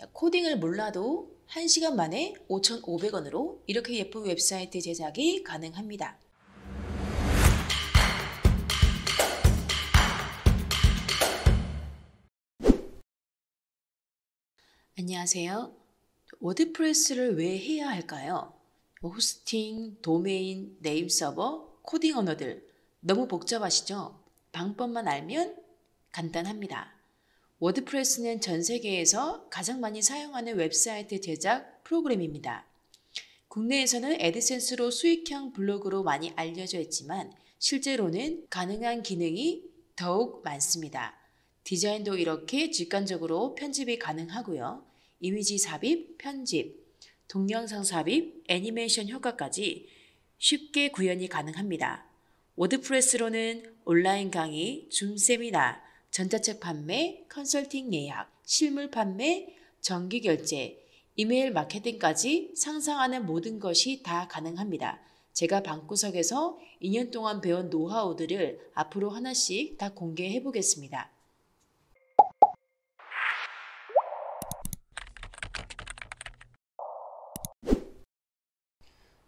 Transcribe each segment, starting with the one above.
코딩을 몰라도 1시간 만에 5,500원으로 이렇게 예쁜 웹사이트 제작이 가능합니다. 안녕하세요. 워드프레스를 왜 해야 할까요? 호스팅, 도메인, 네임 서버, 코딩 언어들 너무 복잡하시죠? 방법만 알면 간단합니다. 워드프레스는 전 세계에서 가장 많이 사용하는 웹사이트 제작 프로그램입니다. 국내에서는 애드센스로 수익형 블로그로 많이 알려져 있지만 실제로는 가능한 기능이 더욱 많습니다. 디자인도 이렇게 직관적으로 편집이 가능하고요. 이미지 삽입, 편집, 동영상 삽입, 애니메이션 효과까지 쉽게 구현이 가능합니다. 워드프레스로는 온라인 강의, 줌 세미나, 전자책 판매, 컨설팅 예약, 실물 판매, 정기 결제, 이메일 마케팅까지 상상하는 모든 것이 다 가능합니다. 제가 방구석에서 2년 동안 배운 노하우들을 앞으로 하나씩 다 공개해 보겠습니다.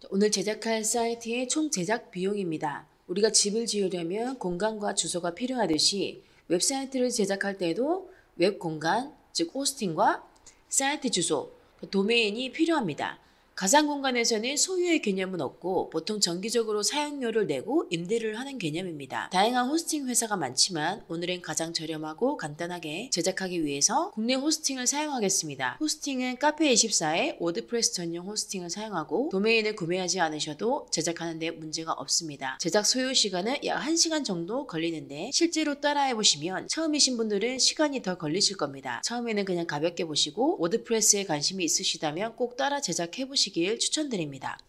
오늘 제작할 사이트의 총 제작 비용입니다. 우리가 집을 지으려면 공간과 주소가 필요하듯이 웹사이트를 제작할 때도 웹 공간, 즉 호스팅과 사이트 주소, 도메인이 필요합니다. 가상 공간에서는 소유의 개념은 없고 보통 정기적으로 사용료를 내고 임대를 하는 개념입니다. 다양한 호스팅 회사가 많지만 오늘은 가장 저렴하고 간단하게 제작하기 위해서 국내 호스팅을 사용하겠습니다. 호스팅은 카페24의 워드프레스 전용 호스팅을 사용하고 도메인을 구매하지 않으셔도 제작하는 데 문제가 없습니다. 제작 소요 시간은 약 1시간 정도 걸리는데 실제로 따라해보시면 처음이신 분들은 시간이 더 걸리실 겁니다. 처음에는 그냥 가볍게 보시고 워드프레스에 관심이 있으시다면 꼭 따라 제작해보시길 추천드립니다.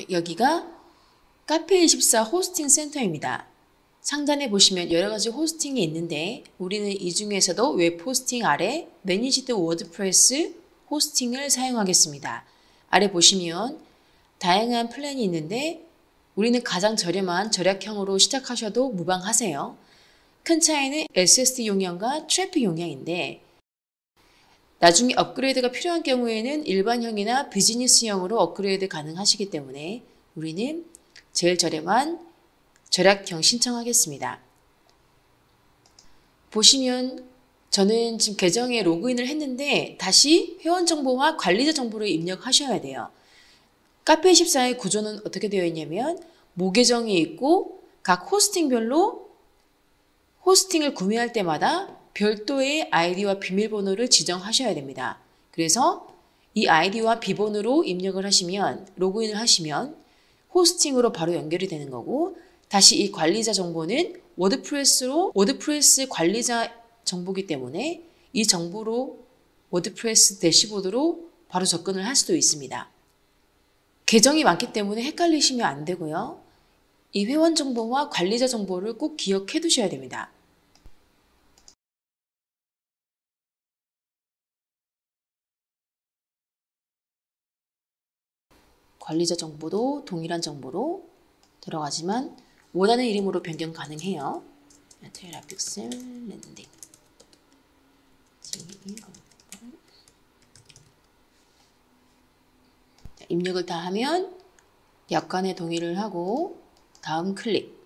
여기가 카페24 호스팅 센터입니다. 상단에 보시면 여러가지 호스팅이 있는데 우리는 이 중에서도 웹 호스팅 아래 매니지드 워드프레스 호스팅을 사용하겠습니다. 아래 보시면 다양한 플랜이 있는데 우리는 가장 저렴한 절약형으로 시작하셔도 무방하세요. 큰 차이는 SSD 용량과 트래픽 용량인데 나중에 업그레이드가 필요한 경우에는 일반형이나 비즈니스형으로 업그레이드 가능하시기 때문에 우리는 제일 저렴한 절약형 신청하겠습니다. 보시면 저는 지금 계정에 로그인을 했는데 다시 회원 정보와 관리자 정보를 입력하셔야 돼요. 카페24의 구조는 어떻게 되어 있냐면 모계정이 있고 각 호스팅별로 호스팅을 구매할 때마다 별도의 아이디와 비밀번호를 지정하셔야 됩니다. 그래서 이 아이디와 비번호로 입력을 하시면 로그인을 하시면 호스팅으로 바로 연결이 되는 거고 다시 이 관리자 정보는 워드프레스 관리자 정보이기 때문에 이 정보로 워드프레스 대시보드로 바로 접근을 할 수도 있습니다. 계정이 많기 때문에 헷갈리시면 안 되고요. 이 회원 정보와 관리자 정보를 꼭 기억해 두셔야 됩니다. 관리자 정보도 동일한 정보로 들어가지만 원하는 이름으로 변경 가능해요. 트래픽셀 랜딩 입력을 다 하면 약관에 동의를 하고 다음 클릭.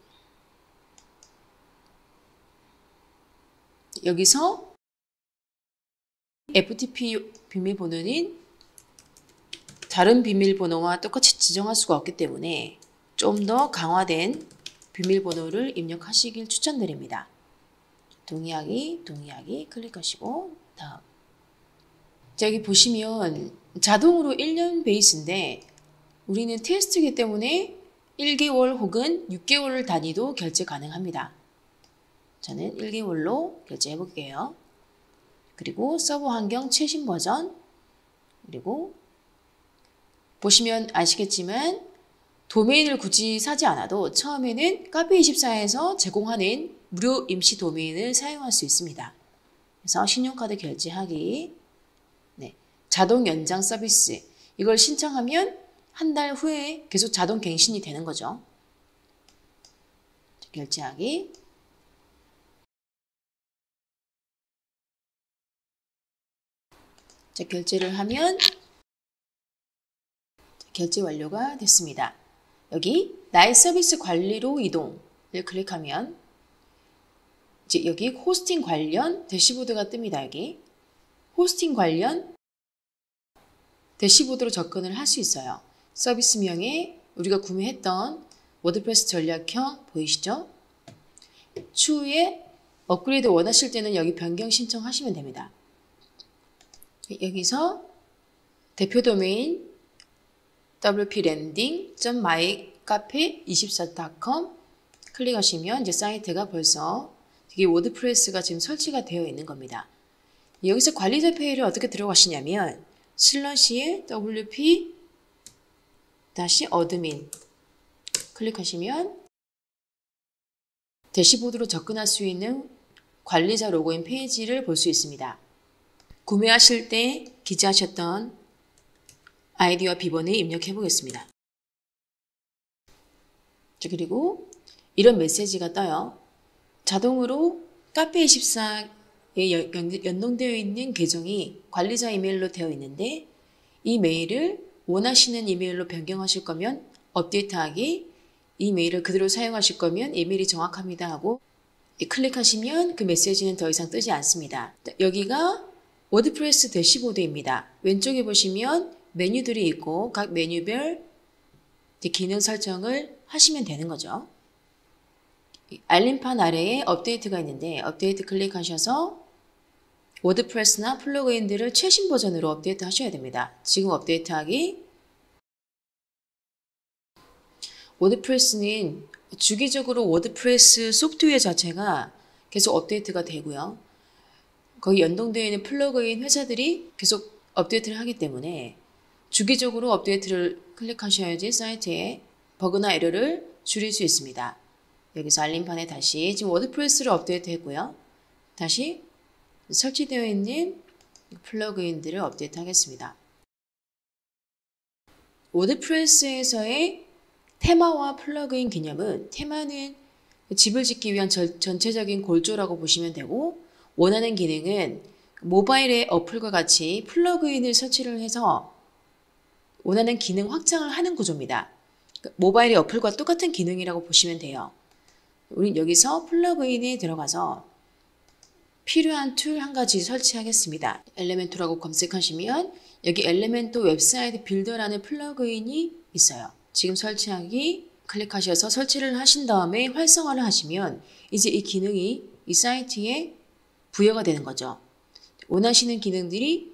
여기서 FTP 비밀번호는 다른 비밀번호와 똑같이 지정할 수가 없기 때문에 좀 더 강화된 비밀번호를 입력하시길 추천드립니다. 동의하기 클릭하시고 다음. 여기 보시면 자동으로 1년 베이스인데 우리는 테스트이기 때문에 1개월 혹은 6개월 단위도 결제 가능합니다. 저는 1개월로 결제해 볼게요. 그리고 서버 환경 최신 버전 그리고 보시면 아시겠지만 도메인을 굳이 사지 않아도 처음에는 카페24에서 제공하는 무료 임시 도메인을 사용할 수 있습니다. 그래서 신용카드 결제하기, 자동 연장 서비스 이걸 신청하면 한 달 후에 계속 자동 갱신이 되는 거죠. 결제하기, 자, 결제를 하면 결제 완료가 됐습니다. 여기 나의 서비스 관리로 이동을 클릭하면 이제 여기 호스팅 관련 대시보드가 뜹니다. 여기 호스팅 관련 대시보드로 접근을 할 수 있어요. 서비스명에 우리가 구매했던 워드프레스 전략형 보이시죠? 추후에 업그레이드 원하실 때는 여기 변경 신청하시면 됩니다. 여기서 대표 도메인 wplanding.mycafe24.com 클릭하시면 이제 사이트가 벌써 이게 워드프레스가 지금 설치가 되어 있는 겁니다. 여기서 관리자 페이를 어떻게 들어가시냐면 wp-admin 클릭하시면 대시보드로 접근할 수 있는 관리자 로그인 페이지를 볼 수 있습니다. 구매하실 때 기재하셨던 아이디와 비번을 입력해 보겠습니다. 그리고 이런 메시지가 떠요. 자동으로 카페24에 연동되어 있는 계정이 관리자 이메일로 되어 있는데 이 메일을 원하시는 이메일로 변경하실 거면 업데이트하기, 이 메일을 그대로 사용하실 거면 이메일이 정확합니다 하고 클릭하시면 그 메시지는 더 이상 뜨지 않습니다. 여기가 워드프레스 대시보드입니다. 왼쪽에 보시면 메뉴들이 있고 각 메뉴별 기능 설정을 하시면 되는 거죠. 알림판 아래에 업데이트가 있는데 업데이트 클릭하셔서 워드프레스나 플러그인들을 최신 버전으로 업데이트 하셔야 됩니다. 지금 업데이트하기. 워드프레스는 주기적으로 워드프레스 소프트웨어 자체가 계속 업데이트가 되고요. 거기 연동되어 있는 플러그인 회사들이 계속 업데이트를 하기 때문에 주기적으로 업데이트를 클릭하셔야지 사이트에 버그나 에러를 줄일 수 있습니다. 여기서 알림판에 다시 지금 워드프레스를 업데이트 했고요. 다시 설치되어 있는 플러그인들을 업데이트 하겠습니다. 워드프레스에서의 테마와 플러그인 개념은 테마는 집을 짓기 위한 전체적인 골조라고 보시면 되고 원하는 기능은 모바일의 어플과 같이 플러그인을 설치를 해서 원하는 기능 확장을 하는 구조입니다. 모바일의 어플과 똑같은 기능이라고 보시면 돼요. 우린 여기서 플러그인에 들어가서 필요한 툴 한 가지 설치하겠습니다. 엘레멘토라고 검색하시면 여기 엘레멘토 웹사이트 빌더라는 플러그인이 있어요. 지금 설치하기 클릭하셔서 설치를 하신 다음에 활성화를 하시면 이제 이 기능이 이 사이트에 부여가 되는 거죠. 원하시는 기능들이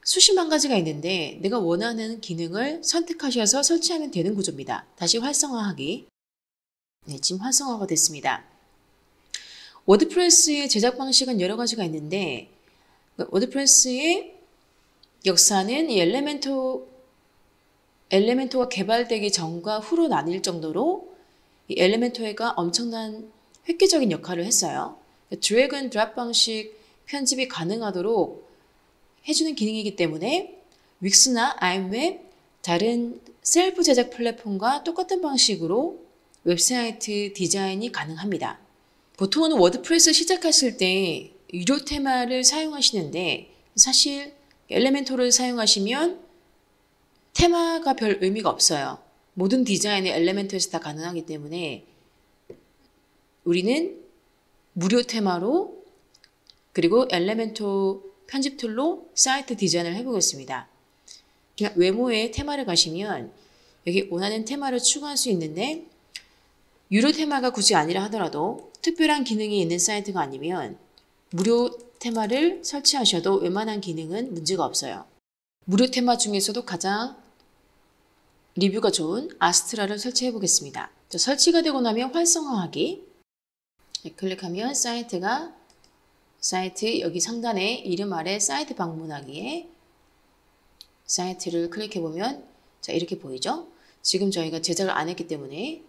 수십만 가지가 있는데 내가 원하는 기능을 선택하셔서 설치하면 되는 구조입니다. 다시 활성화하기. 네, 지금 활성화가 됐습니다. 워드프레스의 제작 방식은 여러 가지가 있는데 워드프레스의 역사는 이 엘레멘토가 개발되기 전과 후로 나뉠 정도로 이 엘레멘토가 엄청난 획기적인 역할을 했어요. 드래그 앤 드랍 방식 편집이 가능하도록 해주는 기능이기 때문에 윅스나 아임웹 다른 셀프 제작 플랫폼과 똑같은 방식으로 웹사이트 디자인이 가능합니다. 보통은 워드프레스 시작하실 때 유료 테마를 사용하시는데 사실 엘레멘토를 사용하시면 테마가 별 의미가 없어요. 모든 디자인이 엘레멘토에서 다 가능하기 때문에 우리는 무료 테마로 그리고 엘레멘토 편집 툴로 사이트 디자인을 해보겠습니다. 그냥 외모에 테마를 가시면 여기 원하는 테마를 추가할 수 있는데 유료 테마가 굳이 아니라 하더라도 특별한 기능이 있는 사이트가 아니면 무료 테마를 설치하셔도 웬만한 기능은 문제가 없어요. 무료 테마 중에서도 가장 리뷰가 좋은 아스트라를 설치해 보겠습니다. 설치가 되고 나면 활성화하기 클릭하면 사이트 여기 상단에 이름 아래 사이트 방문하기에 사이트를 클릭해 보면 자 이렇게 보이죠? 지금 저희가 제작을 안 했기 때문에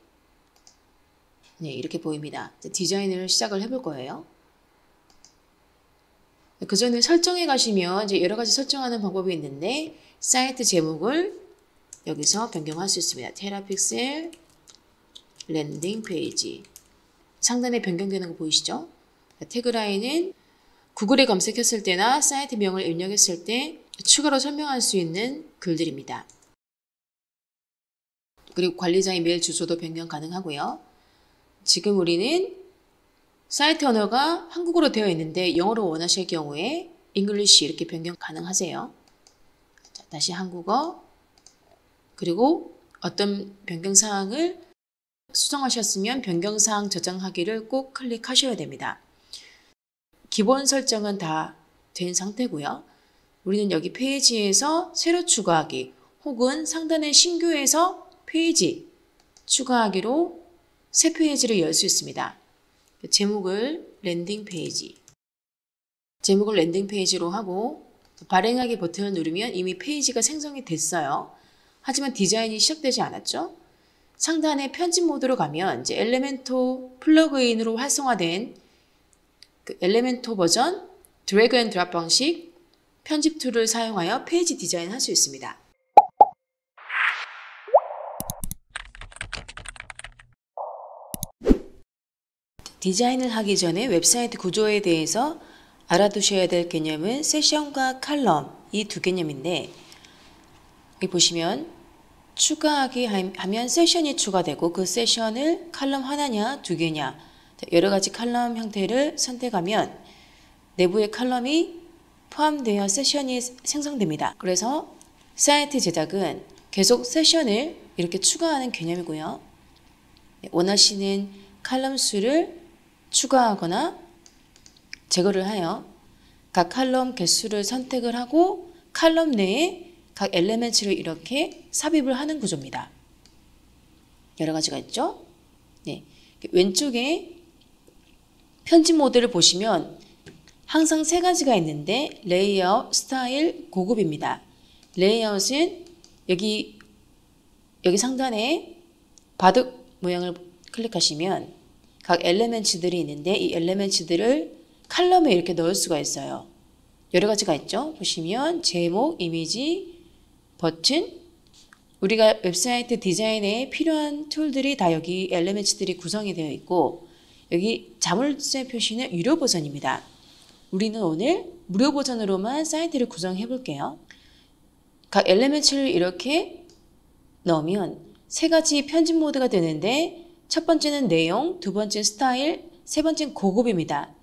네 이렇게 보입니다. 디자인을 시작을 해볼 거예요. 그 전에 설정에 가시면 이제 여러 가지 설정하는 방법이 있는데 사이트 제목을 여기서 변경할 수 있습니다. 테라픽셀 랜딩 페이지 상단에 변경되는 거 보이시죠? 태그라인은 구글에 검색했을 때나 사이트 명을 입력했을 때 추가로 설명할 수 있는 글들입니다. 그리고 관리자의 메일 주소도 변경 가능하고요. 지금 우리는 사이트 언어가 한국어로 되어 있는데 영어로 원하실 경우에 English 이렇게 변경 가능하세요. 자, 다시 한국어, 그리고 어떤 변경사항을 수정하셨으면 변경사항 저장하기를 꼭 클릭하셔야 됩니다. 기본 설정은 다 된 상태고요. 우리는 여기 페이지에서 새로 추가하기 혹은 상단의 신규에서 페이지 추가하기로 새 페이지를 열 수 있습니다. 제목을 랜딩 페이지, 제목을 랜딩 페이지로 하고 발행하기 버튼을 누르면 이미 페이지가 생성이 됐어요. 하지만 디자인이 시작되지 않았죠. 상단의 편집 모드로 가면 이제 엘레멘토 플러그인으로 활성화된 그 엘레멘토 버전 드래그 앤 드랍 방식 편집 툴을 사용하여 페이지 디자인 할 수 있습니다. 디자인을 하기 전에 웹사이트 구조에 대해서 알아두셔야 될 개념은 세션과 칼럼 이 두 개념인데, 여기 보시면 추가하기 하면 세션이 추가되고 그 세션을 칼럼 하나냐 두 개냐 여러 가지 칼럼 형태를 선택하면 내부에 칼럼이 포함되어 세션이 생성됩니다. 그래서 사이트 제작은 계속 세션을 이렇게 추가하는 개념이고요. 원하시는 칼럼 수를 추가하거나 제거를 하여 각 칼럼 개수를 선택을 하고 칼럼 내에 각 엘리멘트를 이렇게 삽입을 하는 구조입니다. 여러 가지가 있죠? 네. 왼쪽에 편집 모드를 보시면 항상 세 가지가 있는데 레이아웃, 스타일, 고급입니다. 레이아웃은 여기 상단에 바둑 모양을 클릭하시면 각 엘리멘트들이 있는데 이 엘리멘트들을 칼럼에 이렇게 넣을 수가 있어요. 여러 가지가 있죠. 보시면 제목, 이미지, 버튼, 우리가 웹사이트 디자인에 필요한 툴들이 다 여기 엘리멘트들이 구성이 되어 있고, 여기 자물쇠 표시는 유료 버전입니다. 우리는 오늘 무료 버전으로만 사이트를 구성해 볼게요. 각 엘리멘트를 이렇게 넣으면 세 가지 편집 모드가 되는데, 첫 번째는 내용, 두 번째 스타일, 세 번째는 고급입니다.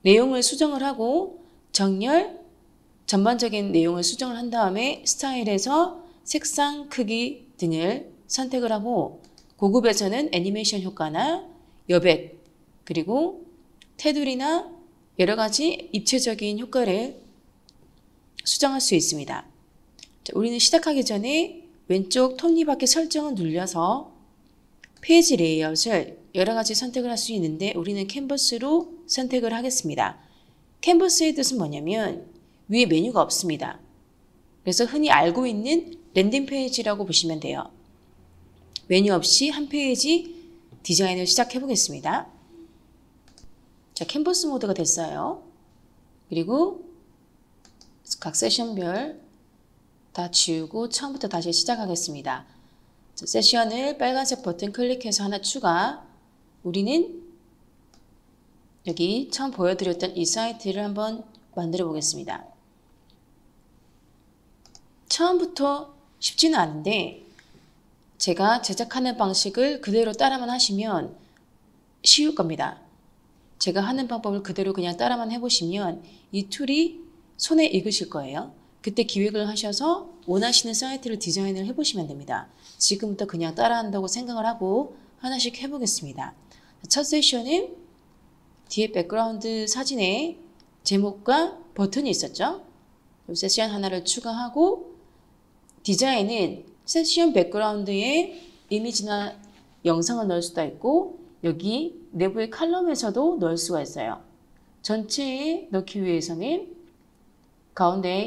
내용을 수정을 하고 정렬, 전반적인 내용을 수정을 한 다음에 스타일에서 색상, 크기 등을 선택을 하고, 고급에서는 애니메이션 효과나 여백, 그리고 테두리나 여러 가지 입체적인 효과를 수정할 수 있습니다. 자, 우리는 시작하기 전에 왼쪽 톱니바퀴 설정을 눌려서 페이지 레이아웃을 여러 가지 선택을 할 수 있는데 우리는 캔버스로 선택을 하겠습니다. 캔버스의 뜻은 뭐냐면 위에 메뉴가 없습니다. 그래서 흔히 알고 있는 랜딩 페이지라고 보시면 돼요. 메뉴 없이 한 페이지 디자인을 시작해 보겠습니다. 자, 캔버스 모드가 됐어요. 그리고 각 세션별 다 지우고 처음부터 다시 시작하겠습니다. 자, 세션을 빨간색 버튼 클릭해서 하나 추가. 우리는 여기 처음 보여드렸던 이 사이트를 한번 만들어 보겠습니다. 처음부터 쉽지는 않은데 제가 제작하는 방식을 그대로 따라만 하시면 쉬울 겁니다. 제가 하는 방법을 그대로 그냥 따라만 해보시면 이 툴이 손에 익으실 거예요. 그때 기획을 하셔서 원하시는 사이트를 디자인을 해보시면 됩니다. 지금부터 그냥 따라한다고 생각을 하고 하나씩 해보겠습니다. 첫 세션은 뒤에 백그라운드 사진에 제목과 버튼이 있었죠. 세션 하나를 추가하고, 디자인은 세션 백그라운드에 이미지나 영상을 넣을 수도 있고 여기 내부의 칼럼에서도 넣을 수가 있어요. 전체에 넣기 위해서는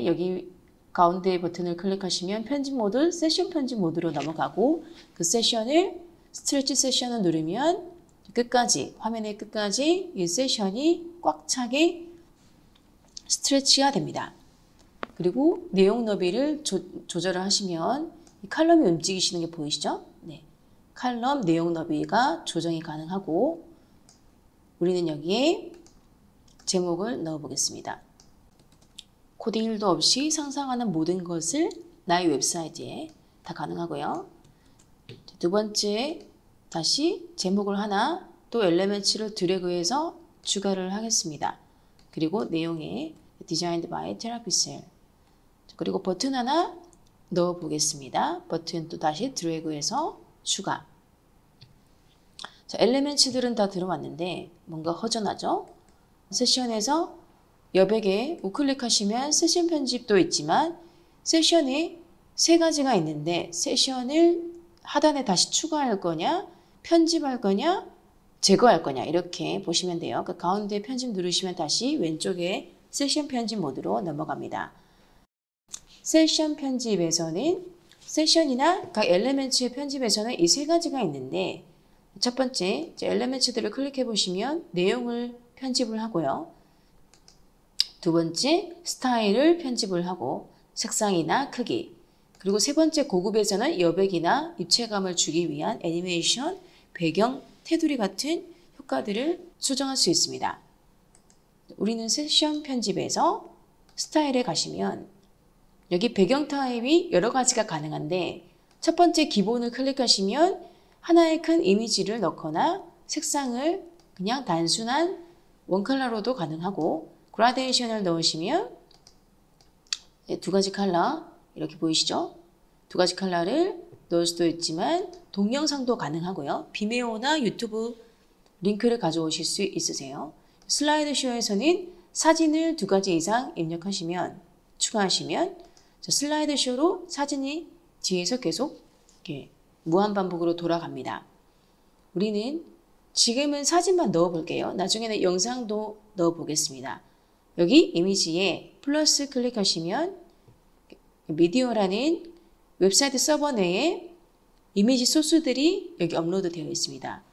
여기 가운데 버튼을 클릭하시면 편집 모드, 세션 편집 모드로 넘어가고, 그 세션을 스트레치 세션을 누르면 끝까지, 화면의 끝까지 이 세션이 꽉 차게 스트레치가 됩니다. 그리고 내용 너비를 조절을 하시면 이 칼럼이 움직이시는 게 보이시죠? 네. 칼럼 내용 너비가 조정이 가능하고, 우리는 여기에 제목을 넣어 보겠습니다. 코딩 1도 없이 상상하는 모든 것을 나의 웹사이트에 다 가능하고요. 두 번째, 다시 제목을 하나 또 엘리멘츠를 드래그해서 추가를 하겠습니다. 그리고 내용에 Designed by TerraPixel. 그리고 버튼 하나 넣어 보겠습니다. 버튼 또 다시 드래그해서 추가. 자, 엘리멘츠들은 다 들어왔는데 뭔가 허전하죠? 세션에서 여백에 우클릭하시면 세션 편집도 있지만 세션에 세 가지가 있는데 세션을 하단에 다시 추가할 거냐, 편집할 거냐, 제거할 거냐 이렇게 보시면 돼요. 그 가운데 편집 누르시면 다시 왼쪽에 세션 편집 모드로 넘어갑니다. 세션 편집에서는 세션이나 각 엘리멘츠의 편집에서는 이 세 가지가 있는데 첫 번째 엘리멘츠들을 클릭해 보시면 내용을 편집을 하고요. 두 번째 스타일을 편집을 하고 색상이나 크기 그리고 세 번째 고급에서는 여백이나 입체감을 주기 위한 애니메이션, 배경, 테두리 같은 효과들을 수정할 수 있습니다. 우리는 세션 편집에서 스타일에 가시면 여기 배경 타입이 여러 가지가 가능한데 첫 번째 기본을 클릭하시면 하나의 큰 이미지를 넣거나 색상을 그냥 단순한 원컬러로도 가능하고 그라데이션을 넣으시면 두 가지 컬러 이렇게 보이시죠? 두 가지 컬러를 넣을 수도 있지만 동영상도 가능하고요. 비메오나 유튜브 링크를 가져오실 수 있으세요. 슬라이드 쇼에서는 사진을 두 가지 이상 입력하시면 추가하시면 슬라이드 쇼로 사진이 뒤에서 계속 이렇게 무한 반복으로 돌아갑니다. 우리는 지금은 사진만 넣어 볼게요. 나중에는 영상도 넣어 보겠습니다. 여기 이미지에 플러스 클릭하시면 미디어라는 웹사이트 서버 내에 이미지 소스들이 여기 업로드 되어 있습니다.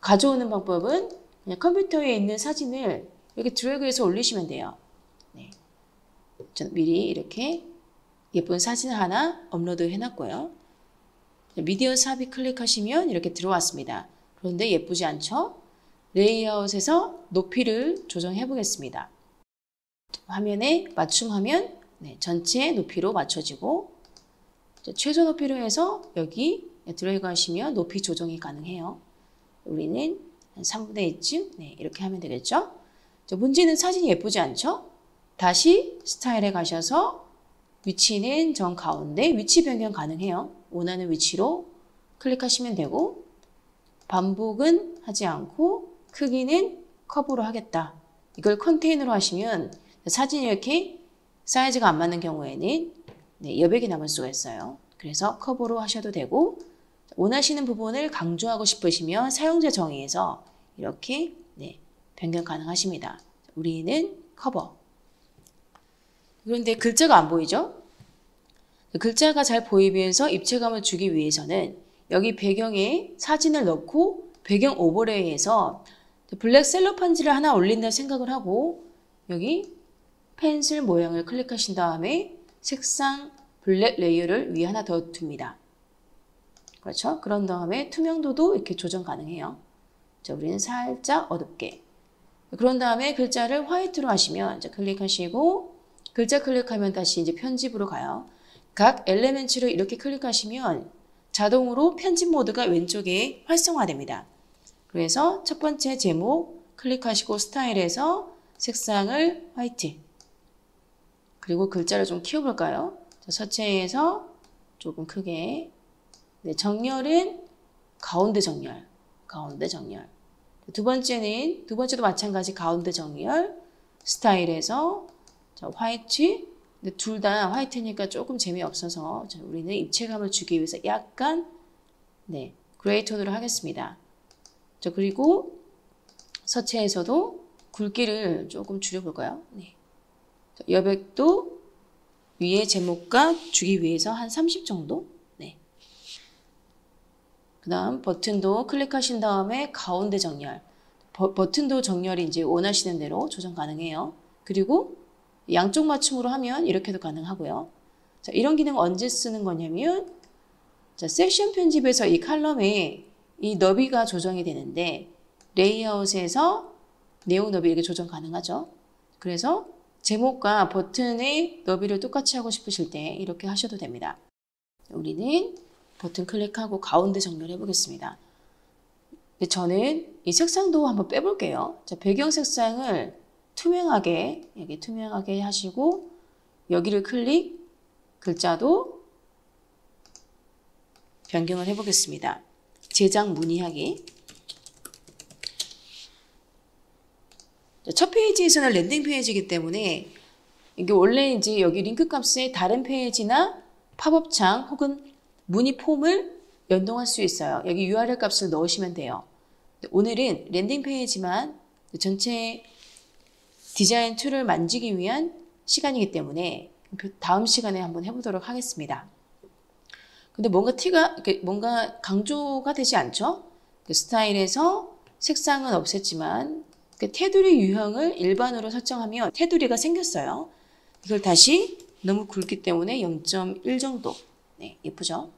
가져오는 방법은 그냥 컴퓨터에 있는 사진을 이렇게 드래그해서 올리시면 돼요. 네. 저는 미리 이렇게 예쁜 사진 하나 업로드 해놨고요. 미디어 삽입 클릭하시면 이렇게 들어왔습니다. 그런데 예쁘지 않죠? 레이아웃에서 높이를 조정해 보겠습니다. 화면에 맞춤 화면 전체 높이로 맞춰지고 최소 높이로 해서 여기 드래그 하시면 높이 조정이 가능해요. 우리는 한 3분의 2쯤 이렇게 하면 되겠죠? 문제는 사진이 예쁘지 않죠? 다시 스타일에 가셔서 위치는 정 가운데 위치 변경 가능해요. 원하는 위치로 클릭하시면 되고 반복은 하지 않고 크기는 컵으로 하겠다. 이걸 컨테이너로 하시면 사진이 이렇게 사이즈가 안 맞는 경우에는 여백이 남을 수가 있어요. 그래서 컵으로 하셔도 되고 원하시는 부분을 강조하고 싶으시면 사용자 정의에서 이렇게 변경 가능하십니다. 우리는 커버. 그런데 글자가 안 보이죠? 글자가 잘 보이기 위해서 입체감을 주기 위해서는 여기 배경에 사진을 넣고 배경 오버레이에서 블랙 셀로판지를 하나 올린다 생각을 하고 여기 펜슬 모양을 클릭하신 다음에 색상 블랙 레이어를 위에 하나 더 둡니다. 그렇죠? 그런 다음에 투명도도 이렇게 조정 가능해요. 자, 우리는 살짝 어둡게. 그런 다음에 글자를 화이트로 하시면 이제 클릭하시고 글자 클릭하면 다시 이제 편집으로 가요. 각 엘리멘츠를 이렇게 클릭하시면 자동으로 편집 모드가 왼쪽에 활성화됩니다. 그래서 첫 번째 제목 클릭하시고 스타일에서 색상을 화이트 그리고 글자를 좀 키워볼까요? 서체에서 조금 크게 정렬은 가운데 정렬 두 번째도 마찬가지 가운데 정렬 스타일에서 화이트 둘 다 화이트니까 조금 재미없어서 우리는 입체감을 주기 위해서 약간 그레이 톤으로 하겠습니다. 그리고 서체에서도 굵기를 조금 줄여볼까요? 여백도 위에 제목과 주기 위해서 한 30 정도? 그 다음 버튼도 클릭하신 다음에 가운데 정렬. 버튼도 정렬이 이제 원하시는 대로 조정 가능해요. 그리고 양쪽 맞춤으로 하면 이렇게도 가능하고요. 자, 이런 기능 언제 쓰는 거냐면 세션 편집에서 이 칼럼에 이 너비가 조정이 되는데 레이아웃에서 내용 너비 이렇게 조정 가능하죠. 그래서 제목과 버튼의 너비를 똑같이 하고 싶으실 때 이렇게 하셔도 됩니다. 우리는 버튼 클릭하고 가운데 정렬해 보겠습니다. 저는 이 색상도 한번 빼볼게요. 자, 배경 색상을 투명하게, 여기 투명하게 하시고 여기를 클릭, 글자도 변경을 해보겠습니다. 제작 문의하기. 첫 페이지에서는 랜딩 페이지이기 때문에 이게 원래 이제 여기 링크 값에 다른 페이지나 팝업 창 혹은 문의 폼을 연동할 수 있어요. 여기 URL 값을 넣으시면 돼요. 오늘은 랜딩 페이지만 전체 디자인 툴을 만지기 위한 시간이기 때문에 다음 시간에 한번 해보도록 하겠습니다. 근데 뭔가 강조가 되지 않죠? 스타일에서 색상은 없앴지만 테두리 유형을 일반으로 설정하면 테두리가 생겼어요. 이걸 다시 너무 굵기 때문에 0.1 정도. 네, 예쁘죠?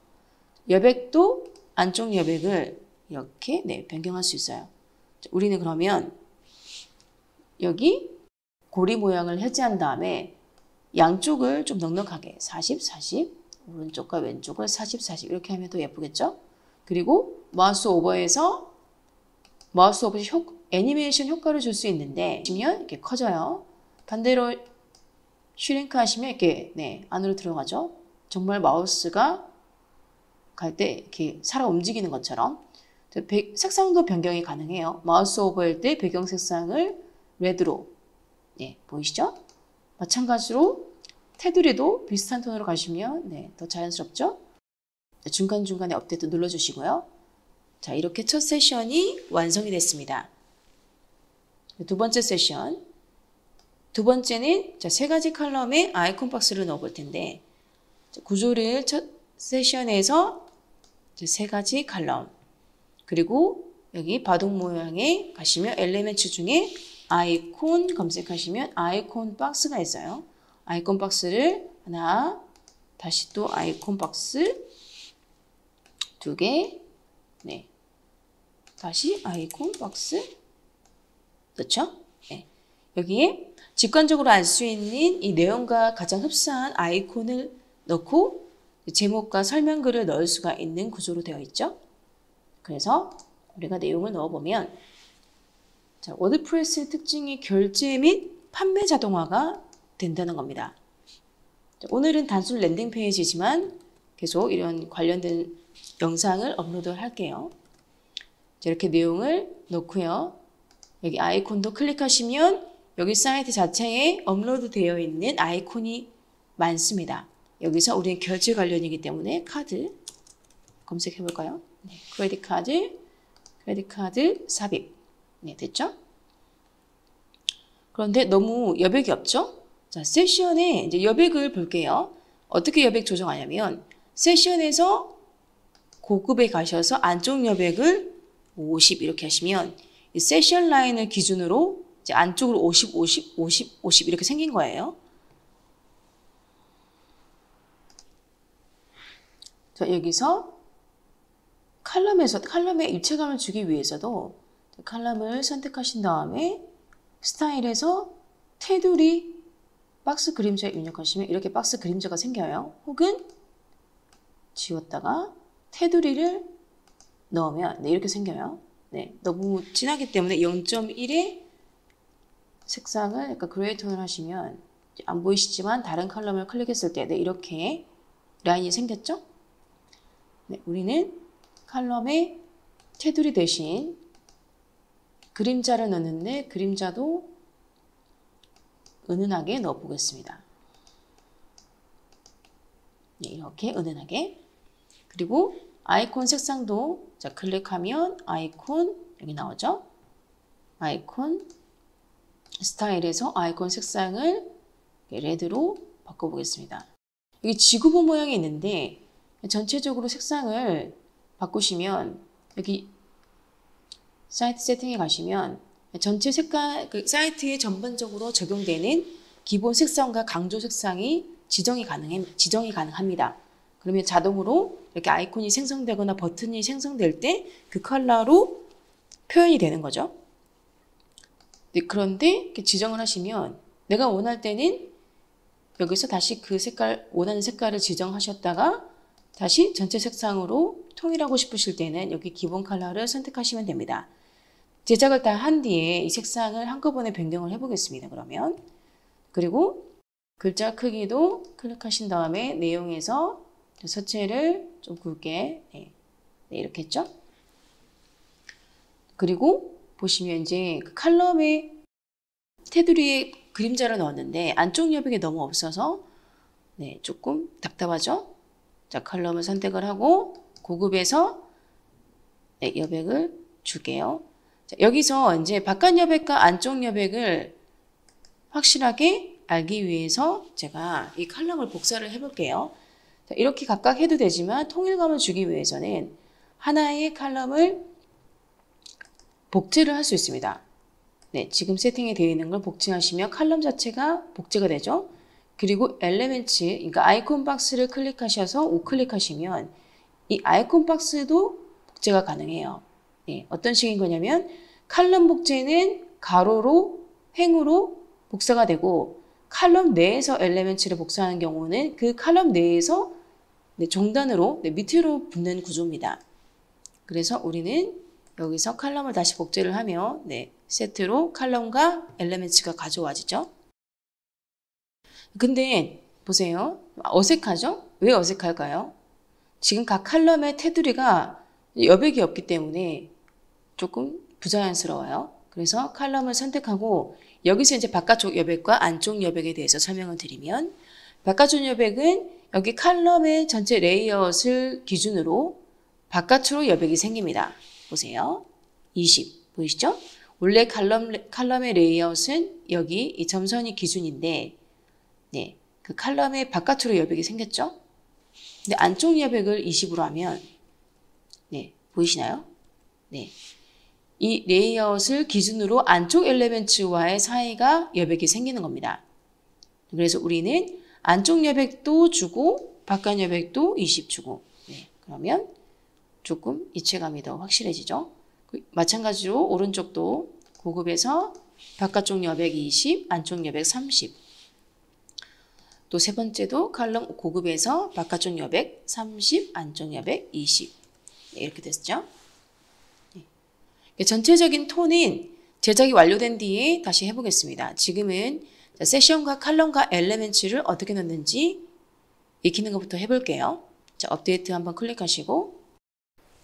여백도 안쪽 여백을 이렇게 변경할 수 있어요. 우리는 그러면 여기 고리 모양을 해제한 다음에 양쪽을 좀 넉넉하게 40, 40, 오른쪽과 왼쪽을 40, 40 이렇게 하면 더 예쁘겠죠? 그리고 마우스 오버에서 애니메이션 효과를 줄 수 있는데 보시면 이렇게 커져요. 반대로 슈링크 하시면 이렇게 안으로 들어가죠. 정말 마우스가 갈 때 이렇게 살아 움직이는 것처럼 색상도 변경이 가능해요. 마우스 오버할 때 배경 색상을 레드로 보이시죠? 마찬가지로 테두리도 비슷한 톤으로 가시면 더 자연스럽죠? 중간중간에 업데이트 눌러주시고요. 자, 이렇게 첫 세션이 완성이 됐습니다. 두 번째 세션. 두 번째는 세 가지 컬럼에 아이콘 박스를 넣어볼 텐데 구조를 첫 세션에서 세 가지 컬럼 그리고 여기 바둑 모양에 가시면 엘리멘트 중에 아이콘 검색하시면 아이콘 박스가 있어요. 아이콘 박스를 하나, 다시 또 아이콘 박스 두 개, 다시 아이콘 박스, 그렇죠? 여기에 직관적으로 알 수 있는 이 내용과 가장 흡사한 아이콘을 넣고 제목과 설명글을 넣을 수가 있는 구조로 되어 있죠. 그래서 우리가 내용을 넣어보면 자, 워드프레스의 특징이 결제 및 판매 자동화가 된다는 겁니다. 자, 오늘은 단순 랜딩 페이지지만 계속 이런 관련된 영상을 업로드 할게요. 자, 이렇게 내용을 넣고요. 여기 아이콘도 클릭하시면 여기 사이트 자체에 업로드 되어 있는 아이콘이 많습니다. 여기서 우리는 결제 관련이기 때문에 카드 검색해 볼까요? 크레딧 카드 삽입. 됐죠? 그런데 너무 여백이 없죠? 자, 세션에 이제 여백을 볼게요. 어떻게 여백 조정하냐면 세션에서 고급에 가셔서 안쪽 여백을 50 이렇게 하시면 이 세션 라인을 기준으로 이제 안쪽으로 50, 50, 50, 50 이렇게 생긴 거예요. 자, 여기서 칼럼에 입체감을 주기 위해서도 칼럼을 선택하신 다음에 스타일에서 테두리 박스 그림자 입력하시면 이렇게 박스 그림자가 생겨요. 혹은 지웠다가 테두리를 넣으면 이렇게 생겨요. 너무 진하기 때문에 0.1의 색상을 약간 그레이 톤을 하시면 안 보이시지만 다른 컬럼을 클릭했을 때 이렇게 라인이 생겼죠? 우리는 컬럼에 테두리 대신 그림자를 넣는데 그림자도 은은하게 넣어 보겠습니다. 이렇게 은은하게. 그리고 아이콘 색상도 자, 클릭하면 아이콘 여기 나오죠? 아이콘 스타일에서 아이콘 색상을 레드로 바꿔보겠습니다. 여기 지구본 모양이 있는데 전체적으로 색상을 바꾸시면 여기 사이트 세팅에 가시면 전체 색깔, 사이트에 전반적으로 적용되는 기본 색상과 강조 색상이 지정이 가능합니다. 그러면 자동으로 이렇게 아이콘이 생성되거나 버튼이 생성될 때 그 컬러로 표현이 되는 거죠. 그런데 이렇게 지정을 하시면 내가 원할 때는 여기서 다시 그 색깔, 원하는 색깔을 지정하셨다가 다시 전체 색상으로 통일하고 싶으실 때는 여기 기본 컬러를 선택하시면 됩니다. 제작을 다 한 뒤에 이 색상을 한꺼번에 변경을 해보겠습니다. 그러면 그리고 글자 크기도 클릭하신 다음에 내용에서 서체를 좀 굵게 이렇게 했죠. 그리고 보시면 이제 그 칼럼에 테두리에 그림자를 넣었는데 안쪽 여백이 너무 없어서 조금 답답하죠. 자, 컬럼을 선택을 하고 고급에서 여백을 줄게요. 자, 여기서 이제 바깥 여백과 안쪽 여백을 확실하게 알기 위해서 제가 이 컬럼을 복사를 해볼게요. 자, 이렇게 각각 해도 되지만 통일감을 주기 위해서는 하나의 컬럼을 복제를 할 수 있습니다. 네, 지금 세팅이 되어 있는 걸 복제하시면 컬럼 자체가 복제가 되죠. 그리고 엘리멘트, 그러니까 아이콘 박스를 클릭하셔서 우클릭하시면 이 아이콘 박스도 복제가 가능해요. 네, 어떤 식인 거냐면 칼럼 복제는 가로로, 횡으로 복사가 되고 칼럼 내에서 엘리멘트를 복사하는 경우는 그 칼럼 내에서 종단으로 밑으로 붙는 구조입니다. 그래서 우리는 여기서 칼럼을 다시 복제를 하며 세트로 칼럼과 엘리멘트가 가져와지죠. 근데 보세요. 어색하죠? 왜 어색할까요? 지금 각 칼럼의 테두리가 여백이 없기 때문에 조금 부자연스러워요. 그래서 칼럼을 선택하고 여기서 이제 바깥쪽 여백과 안쪽 여백에 대해서 설명을 드리면 바깥쪽 여백은 여기 칼럼의 전체 레이아웃을 기준으로 바깥으로 여백이 생깁니다. 보세요. 20 보이시죠? 원래 칼럼의 레이아웃은 여기 이 점선이 기준인데 그 칼럼의 바깥으로 여백이 생겼죠? 근데 안쪽 여백을 20으로 하면 보이시나요? 이 레이아웃을 기준으로 안쪽 엘리멘트와의 사이가 여백이 생기는 겁니다. 그래서 우리는 안쪽 여백도 주고 바깥 여백도 20 주고 그러면 조금 입체감이 더 확실해지죠. 마찬가지로 오른쪽도 고급에서 바깥쪽 여백 20, 안쪽 여백 30. 또 세 번째도 칼럼 고급에서 바깥쪽 여백 30, 안쪽 여백 20. 이렇게 됐죠. 전체적인 톤은 제작이 완료된 뒤에 다시 해보겠습니다. 지금은 세션과 칼럼과 엘리멘트를 어떻게 넣는지 익히는 것부터 해볼게요. 자, 업데이트 한번 클릭하시고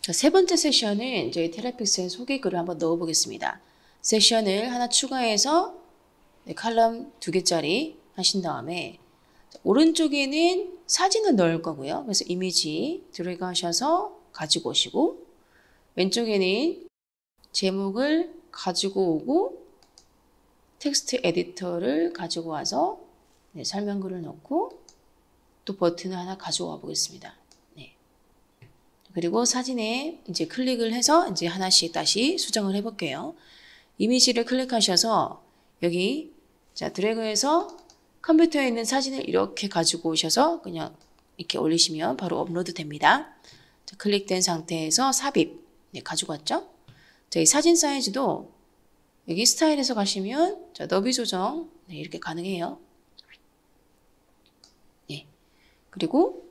자, 세 번째 세션은 저희 테라픽스의 소개글을 한번 넣어보겠습니다. 세션을 하나 추가해서 칼럼 2개짜리 하신 다음에 오른쪽에는 사진을 넣을 거고요. 그래서 이미지 드래그 하셔서 가지고 오시고 왼쪽에는 제목을 가지고 오고 텍스트 에디터를 가지고 와서 설명글을 넣고 또 버튼을 하나 가져와 보겠습니다. 그리고 사진에 이제 클릭을 해서 이제 하나씩 다시 수정을 해볼게요. 이미지를 클릭하셔서 여기 자 드래그해서 컴퓨터에 있는 사진을 이렇게 가지고 오셔서 그냥 이렇게 올리시면 바로 업로드 됩니다. 자, 클릭된 상태에서 삽입 가지고 왔죠? 자, 이 사진 사이즈도 여기 스타일에서 가시면 자, 너비 조정 이렇게 가능해요. 그리고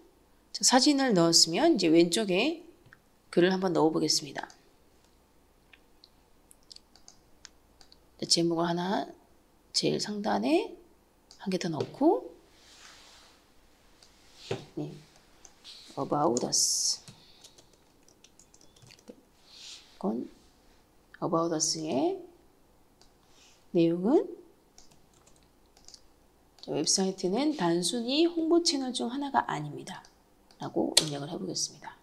자, 사진을 넣었으면 이제 왼쪽에 글을 한번 넣어 보겠습니다. 제목을 하나 제일 상단에 한 개 더 넣고 About Us 이건 About Us의 내용은 웹사이트는 단순히 홍보 채널 중 하나가 아닙니다. 라고 입력을 해보겠습니다.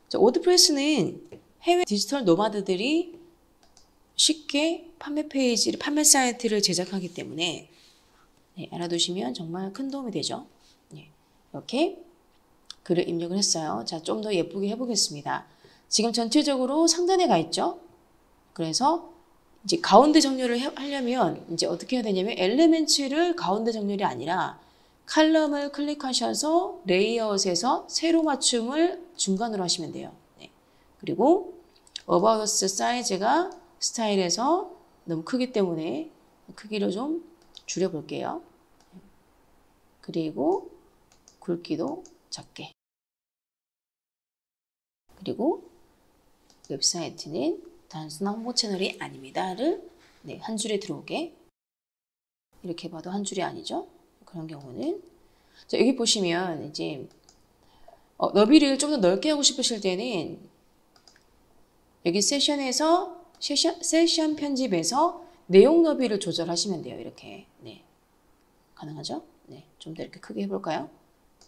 자, 워드프레스는 해외 디지털 노마드들이 쉽게 판매 사이트를 제작하기 때문에 알아두시면 정말 큰 도움이 되죠. 이렇게 글을 입력을 했어요. 자, 좀 더 예쁘게 해보겠습니다. 지금 전체적으로 상단에 가 있죠. 그래서 이제 가운데 정렬을 하려면 이제 어떻게 해야 되냐면 엘리멘트를 가운데 정렬이 아니라 칼럼을 클릭하셔서 레이아웃에서 세로 맞춤을 중간으로 하시면 돼요. 그리고 About Us 사이즈가 스타일에서 너무 크기 때문에 크기를 좀 줄여볼게요. 그리고 굵기도 작게. 그리고 웹사이트는 단순한 홍보 채널이 아닙니다를 네, 한 줄에 들어오게. 이렇게 봐도 한 줄이 아니죠? 그런 경우는 자, 여기 보시면 이제 너비를 좀 더 넓게 하고 싶으실 때는 여기 세션에서 세션 편집에서 내용 너비를 조절하시면 돼요. 이렇게 네, 가능하죠? 네, 좀 더 이렇게 크게 해볼까요?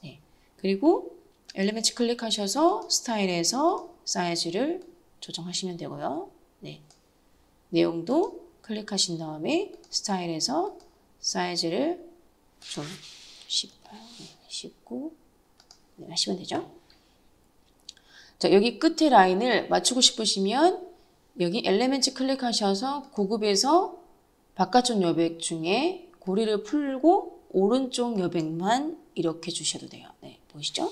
네, 그리고 엘리멘트 클릭하셔서 스타일에서 사이즈를 조정하시면 되고요. 네, 내용도 클릭하신 다음에 스타일에서 사이즈를 좀 18, 19 네, 하시면 되죠. 자, 여기 끝에 라인을 맞추고 싶으시면 여기 엘리멘트 클릭하셔서 구급에서 바깥쪽 여백 중에 고리를 풀고 오른쪽 여백만 이렇게 주셔도 돼요. 네, 보이시죠?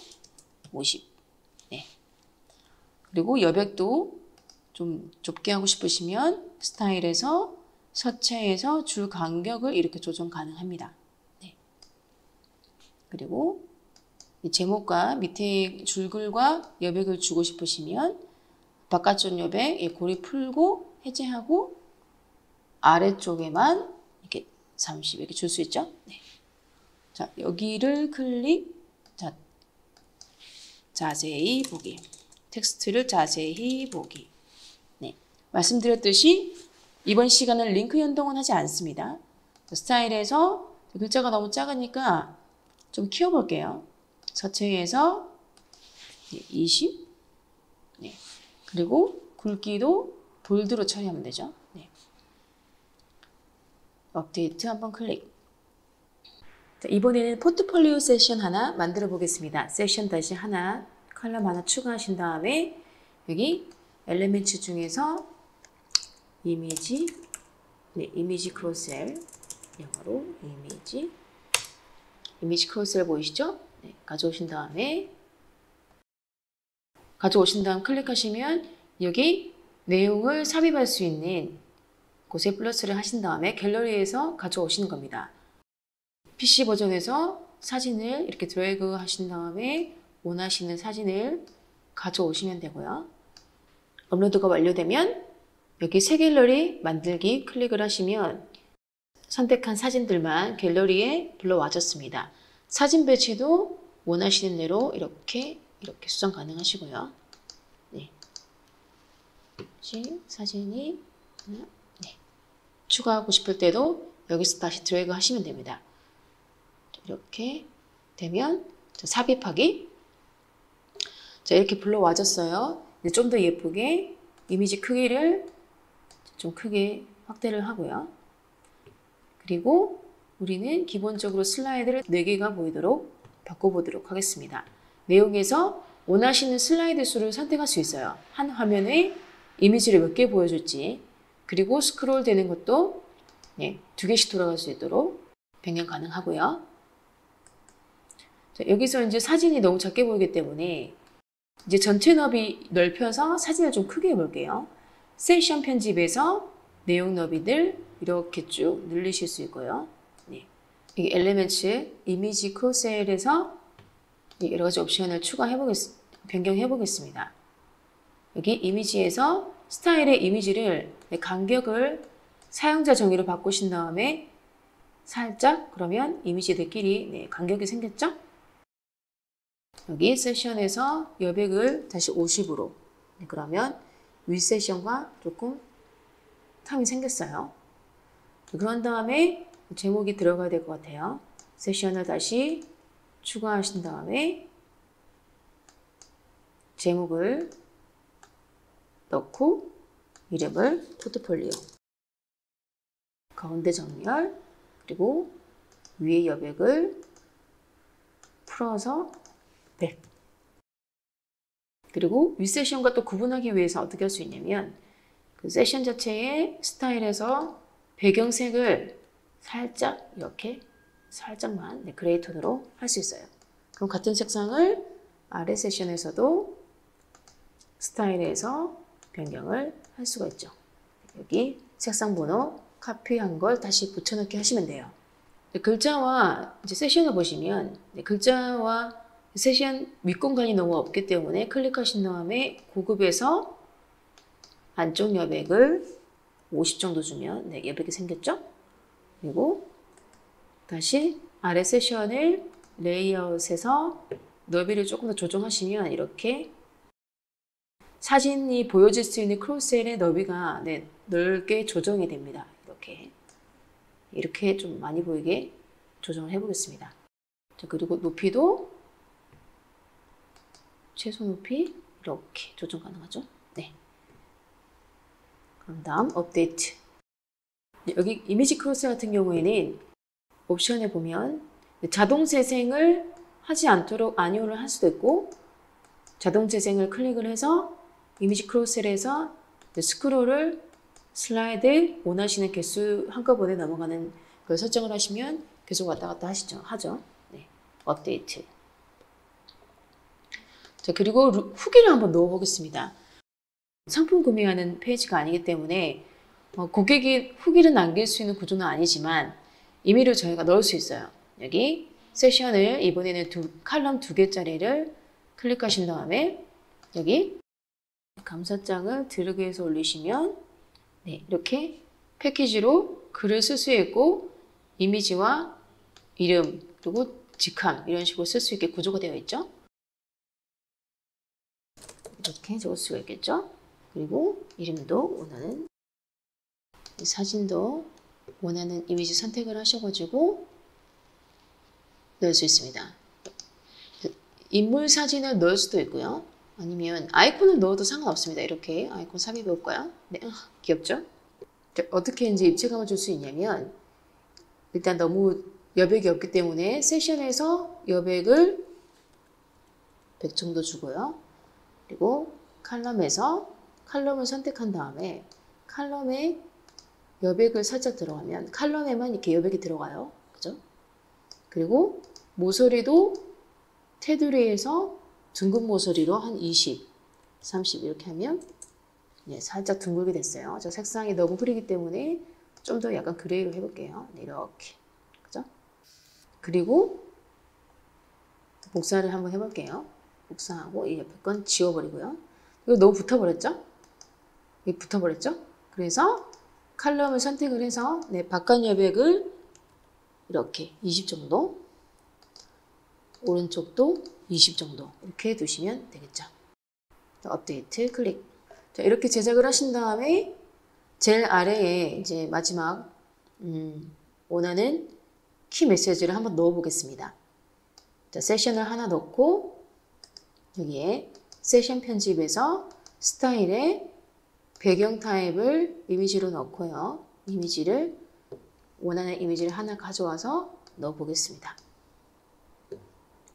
50. 네. 그리고 여백도 좀 좁게 하고 싶으시면 스타일에서 서체에서 줄 간격을 이렇게 조정 가능합니다. 네. 그리고 이 제목과 밑에 줄글과 여백을 주고 싶으시면 바깥쪽 여백 고리 풀고 해제하고 아래쪽에만 이렇게 30 이렇게 줄 수 있죠. 네. 자, 여기를 클릭. 자, 자세히 보기. 텍스트를 자세히 보기. 네. 말씀드렸듯이 이번 시간은 링크 연동은 하지 않습니다. 스타일에서 글자가 너무 작으니까 좀 키워볼게요. 서체에서 20. 네. 그리고 굵기도 볼드로 처리하면 되죠. 네. 업데이트 한번 클릭. 자, 이번에는 포트폴리오 세션 하나 만들어 보겠습니다. 세션 다시 하나, 컬럼 하나 추가하신 다음에 여기 엘리멘트 중에서 이미지, 네, 이미지 크로셀, 영어로 이미지 크로셀 보이시죠? 네, 가져오신 다음 클릭하시면 여기 내용을 삽입할 수 있는 곳에 플러스를 하신 다음에 갤러리에서 가져오시는 겁니다. PC 버전에서 사진을 이렇게 드래그 하신 다음에 원하시는 사진을 가져오시면 되고요. 업로드가 완료되면 여기 새 갤러리 만들기 클릭을 하시면 선택한 사진들만 갤러리에 불러와줬습니다. 사진 배치도 원하시는 대로 이렇게 수정 가능하시고요. 네. 사진이 네. 추가하고 싶을 때도 여기서 다시 드래그 하시면 됩니다. 이렇게 되면 삽입하기. 자, 이렇게 불러와줬어요. 좀 더 예쁘게 이미지 크기를 좀 크게 확대를 하고요. 그리고 우리는 기본적으로 슬라이드를 4개가 보이도록 바꿔보도록 하겠습니다. 내용에서 원하시는 슬라이드 수를 선택할 수 있어요. 한 화면에 이미지를 몇 개 보여줄지, 그리고 스크롤 되는 것도 네, 2개씩 돌아갈 수 있도록 변경 가능하고요. 자, 여기서 이제 사진이 너무 작게 보이기 때문에 이제 전체 너비 넓혀서 사진을 좀 크게 해볼게요. 세션 편집에서 내용 너비들 이렇게 쭉 늘리실 수 있고요. 네. 여기 엘리멘트 이미지 크로셀에서 여러 가지 옵션을 변경해 보겠습니다. 여기 이미지에서 스타일의 이미지를 간격을 사용자 정의로 바꾸신 다음에 살짝 그러면 이미지들끼리 네, 간격이 생겼죠? 여기 세션에서 여백을 다시 50으로 네, 그러면 윗 세션과 조금 텀이 생겼어요. 그런 다음에 제목이 들어가야 될 것 같아요. 세션을 다시 추가하신 다음에 제목을 넣고 이름을 포트폴리오, 가운데 정렬, 그리고 위에 여백을 풀어서 100. 그리고 윗세션과 또 구분하기 위해서 어떻게 할 수 있냐면 그 세션 자체의 스타일에서 배경색을 살짝 이렇게 살짝만 네, 그레이 톤으로 할 수 있어요. 그럼 같은 색상을 아래 세션에서도 스타일에서 변경을 할 수가 있죠. 여기 색상 번호 카피한 걸 다시 붙여넣기 하시면 돼요. 글자와 이제 세션을 보시면 글자와 세션 윗공간이 너무 없기 때문에 클릭하신 다음에 고급에서 안쪽 여백을 50 정도 주면 여백이 생겼죠? 그리고 다시 아래 세션을 레이아웃해서 너비를 조금 더 조정하시면 이렇게 사진이 보여질 수 있는 크로스셀의 너비가 넓게 조정이 됩니다. 이렇게 좀 많이 보이게 조정을 해보겠습니다. 자, 그리고 높이도 최소 높이 이렇게 조정 가능하죠? 네. 그럼 다음 업데이트. 여기 이미지 크로스 같은 경우에는 옵션에 보면 자동 재생을 하지 않도록 아니오를 할 수도 있고 자동 재생을 클릭을 해서 이미지 크로스셀에서 스크롤을 슬라이드 원하시는 개수 한꺼번에 넘어가는 걸 설정을 하시면 계속 왔다 갔다 하죠. 네. 업데이트. 자, 그리고 후기를 한번 넣어 보겠습니다. 상품 구매하는 페이지가 아니기 때문에 고객이 후기를 남길 수 있는 구조는 아니지만 임의로 저희가 넣을 수 있어요. 여기 세션을 이번에는 칼럼 2개짜리를 클릭하신 다음에 여기 감사장을 드래그해서 올리시면 이렇게 패키지로 글을 쓸 수 있고 이미지와 이름 그리고 직함 이런 식으로 쓸 수 있게 구조가 되어 있죠. 이렇게 적을 수가 있겠죠. 그리고 이름도 원하는 사진도 원하는 이미지 선택을 하셔가지고 넣을 수 있습니다. 인물 사진을 넣을 수도 있고요. 아니면 아이콘을 넣어도 상관없습니다. 이렇게 아이콘 삽입해 볼까요? 네, 귀엽죠? 어떻게 이제 입체감을 줄 수 있냐면 일단 너무 여백이 없기 때문에 세션에서 여백을 100 정도 주고요. 그리고 칼럼에서 칼럼을 선택한 다음에 칼럼에 여백을 살짝 들어가면 칼럼에만 이렇게 여백이 들어가요. 그죠? 그리고 모서리도 테두리에서 둥근 모서리로 한 20, 30 이렇게 하면 살짝 둥글게 됐어요. 저 색상이 너무 흐리기 때문에 좀 더 약간 그레이로 해볼게요. 이렇게. 그죠? 그리고 복사를 한번 해볼게요. 복사하고 이 옆에 건 지워버리고요. 이거 너무 붙어버렸죠? 이게 붙어버렸죠? 그래서 칼럼을 선택을 해서 바깥 여백을 이렇게 20 정도, 오른쪽도 20 정도 이렇게 두시면 되겠죠. 업데이트 클릭. 자, 이렇게 제작을 하신 다음에 제일 아래에 이제 마지막 원하는 키 메시지를 한번 넣어 보겠습니다. 자, 세션을 하나 넣고 여기에 세션 편집에서 스타일에 배경 타입을 이미지로 넣고요. 원하는 이미지를 하나 가져와서 넣어 보겠습니다.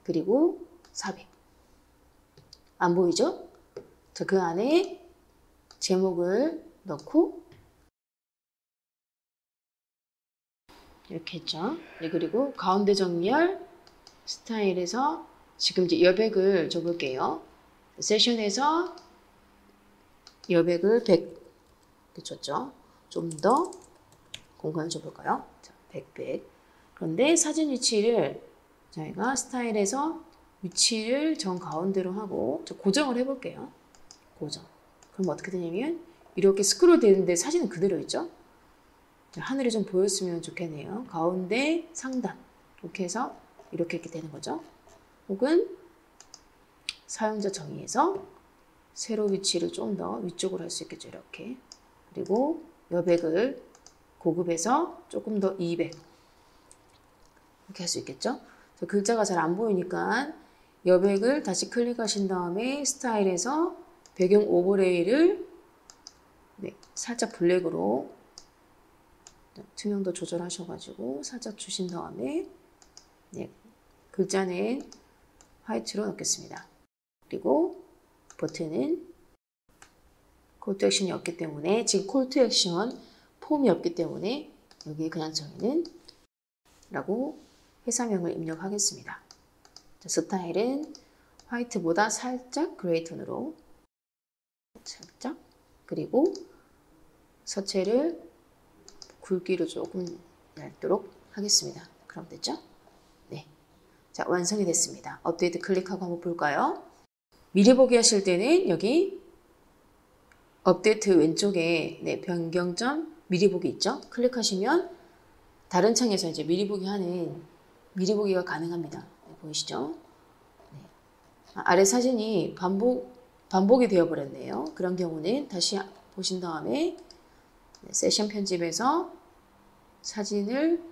그리고 삽입. 안 보이죠? 자, 그 안에 제목을 넣고 이렇게 했죠. 그리고 가운데 정렬 스타일에서 지금 이제 여백을 줘볼게요. 세션에서 여백을 100 이렇게 줬죠. 좀 더 공간을 줘볼까요? 자, 100. 그런데 사진 위치를 저희가 스타일에서 위치를 정 가운데로 하고 고정을 해볼게요. 고정. 그럼 어떻게 되냐면 이렇게 스크롤 되는데 사진은 그대로 있죠. 하늘이 좀 보였으면 좋겠네요. 가운데 상단 이렇게 해서 이렇게 되는 거죠. 혹은 사용자 정의에서 세로 위치를 좀 더 위쪽으로 할 수 있겠죠. 이렇게. 그리고 여백을 고급에서 조금 더 200 이렇게 할 수 있겠죠. 글자가 잘 안 보이니까 여백을 다시 클릭하신 다음에 스타일에서 배경 오버레이를 살짝 블랙으로 투명도 조절하셔가지고 살짝 주신 다음에 글자는 화이트로 넣겠습니다. 그리고 버튼은 콜투 액션이 없기 때문에 지금 콜투 액션 폼이 없기 때문에 여기에 그냥 저희는 라고 회사명을 입력하겠습니다. 자, 스타일은 화이트보다 살짝 그레이 톤으로 살짝 그리고 서체를 굵기로 조금 얇도록 하겠습니다. 그럼 됐죠? 네. 자, 완성이 됐습니다. 업데이트 클릭하고 한번 볼까요? 미리 보기 하실 때는 여기 업데이트 왼쪽에 네, 변경점 미리 보기 있죠? 클릭하시면 다른 창에서 이제 미리 보기 하는 미리 보기가 가능합니다. 네, 보이시죠? 네. 아래 사진이 반복이 되어 버렸네요. 그런 경우는 다시 보신 다음에 네, 세션 편집에서 사진을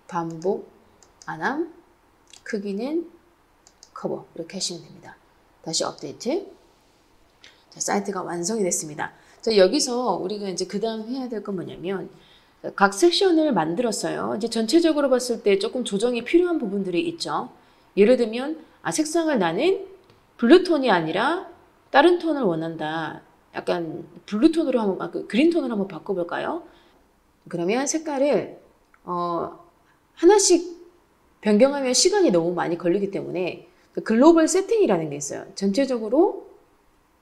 반복 안함, 크기는 커버 이렇게 하시면 됩니다. 다시 업데이트. 자, 사이트가 완성이 됐습니다. 자, 여기서 우리가 이제 그 다음 해야 될 건 뭐냐면 각 섹션을 만들었어요. 이제 전체적으로 봤을 때 조금 조정이 필요한 부분들이 있죠. 예를 들면 색상을 나는 블루톤이 아니라 다른 톤을 원한다. 약간 블루톤으로 한번 그린톤으로 한번 바꿔볼까요? 그러면 색깔을 하나씩 변경하면 시간이 너무 많이 걸리기 때문에 글로벌 세팅이라는 게 있어요. 전체적으로